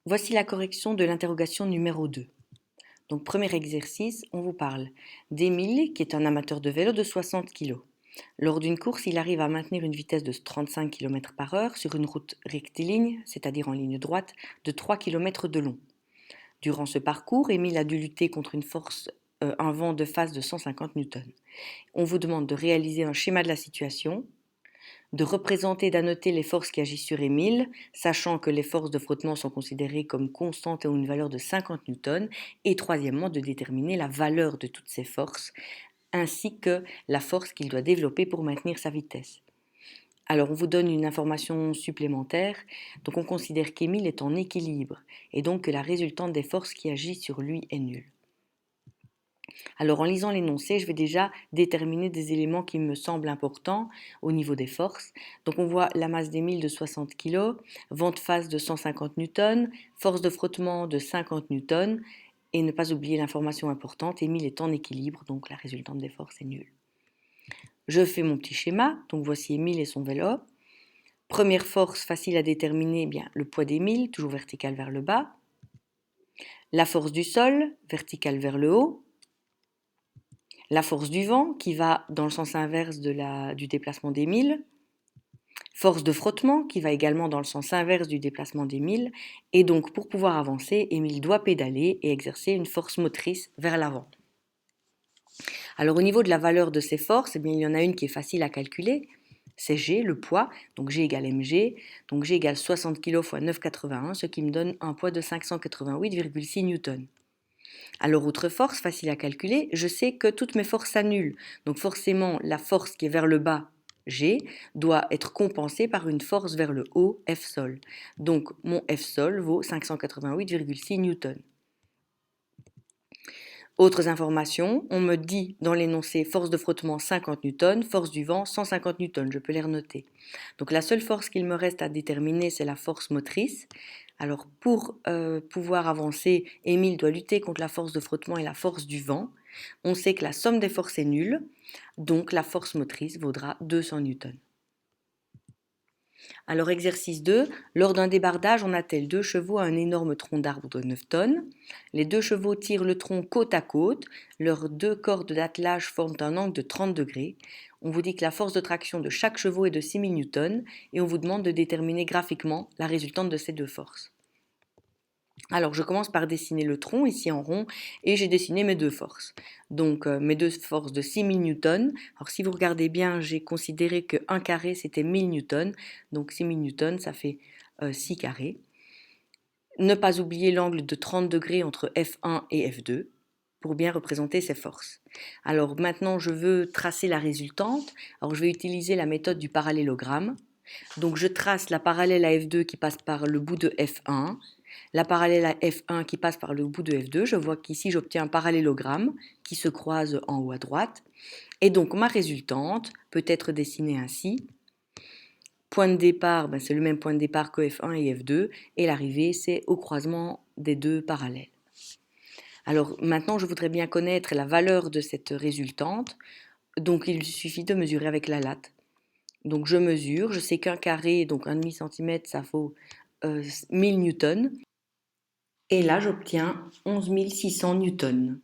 Voici la correction de l'interrogation numéro 2. Donc, premier exercice, on vous parle d'Émile, qui est un amateur de vélo de 60 kg. Lors d'une course, il arrive à maintenir une vitesse de 35 km par heure sur une route rectiligne, c'est-à-dire en ligne droite, de 3 km de long. Durant ce parcours, Émile a dû lutter contre un vent de face de 150 Newton. On vous demande de réaliser un schéma de la situation, de représenter et d'annoter les forces qui agissent sur Émile, sachant que les forces de frottement sont considérées comme constantes et ont une valeur de 50 Newton, et troisièmement, de déterminer la valeur de toutes ces forces, ainsi que la force qu'il doit développer pour maintenir sa vitesse. Alors on vous donne une information supplémentaire, donc on considère qu'Émile est en équilibre, et donc que la résultante des forces qui agissent sur lui est nulle. Alors en lisant l'énoncé, je vais déjà déterminer des éléments qui me semblent importants au niveau des forces. Donc on voit la masse d'Émile de 60 kg, vent de face de 150 Newton, force de frottement de 50 Newton, et ne pas oublier l'information importante, Émile est en équilibre, donc la résultante des forces est nulle. Je fais mon petit schéma, donc voici Émile et son vélo. Première force facile à déterminer, bien, le poids d'Émile, toujours vertical vers le bas. La force du sol, verticale vers le haut. La force du vent, qui va dans le sens inverse du déplacement d'Émile. Force de frottement, qui va également dans le sens inverse du déplacement d'Émile. Et donc, pour pouvoir avancer, Émile doit pédaler et exercer une force motrice vers l'avant. Alors, au niveau de la valeur de ces forces, eh bien, il y en a une qui est facile à calculer. C'est G, le poids, donc G égale mg, donc G égale 60 kg x 9,81, ce qui me donne un poids de 588,6 Newton. Alors, autre force, facile à calculer, je sais que toutes mes forces s'annulent, donc forcément la force qui est vers le bas, G, doit être compensée par une force vers le haut, F sol. Donc mon F sol vaut 588,6 Newton. Autres informations, on me dit dans l'énoncé force de frottement 50 Newton, force du vent 150 Newton, je peux les renoter. Donc la seule force qu'il me reste à déterminer, c'est la force motrice. Alors pour pouvoir avancer, Émile doit lutter contre la force de frottement et la force du vent. On sait que la somme des forces est nulle, donc la force motrice vaudra 200 Newton. Alors exercice 2, lors d'un débardage, on attelle deux chevaux à un énorme tronc d'arbre de 9 tonnes. Les deux chevaux tirent le tronc côte à côte, leurs deux cordes d'attelage forment un angle de 30 degrés. On vous dit que la force de traction de chaque chevaux est de 6000 Newton et on vous demande de déterminer graphiquement la résultante de ces deux forces. Alors je commence par dessiner le tronc ici en rond et j'ai dessiné mes deux forces. Donc mes deux forces de 6000 Newton. Alors si vous regardez bien, j'ai considéré que 1 carré c'était 1000 Newton. Donc 6000 Newton ça fait 6 carrés. Ne pas oublier l'angle de 30 degrés entre F1 et F2 pour bien représenter ces forces. Alors maintenant je veux tracer la résultante. Alors je vais utiliser la méthode du parallélogramme. Donc je trace la parallèle à F2 qui passe par le bout de F1, la parallèle à F1 qui passe par le bout de F2. Je vois qu'ici j'obtiens un parallélogramme qui se croise en haut à droite. Et donc ma résultante peut être dessinée ainsi. Point de départ, c'est le même point de départ que F1 et F2. Et l'arrivée, c'est au croisement des deux parallèles. Alors maintenant, je voudrais bien connaître la valeur de cette résultante. Donc il suffit de mesurer avec la latte. Donc je mesure, je sais qu'un carré, donc un demi-centimètre, ça vaut 1000 newtons. Et là, j'obtiens 11 600 newtons.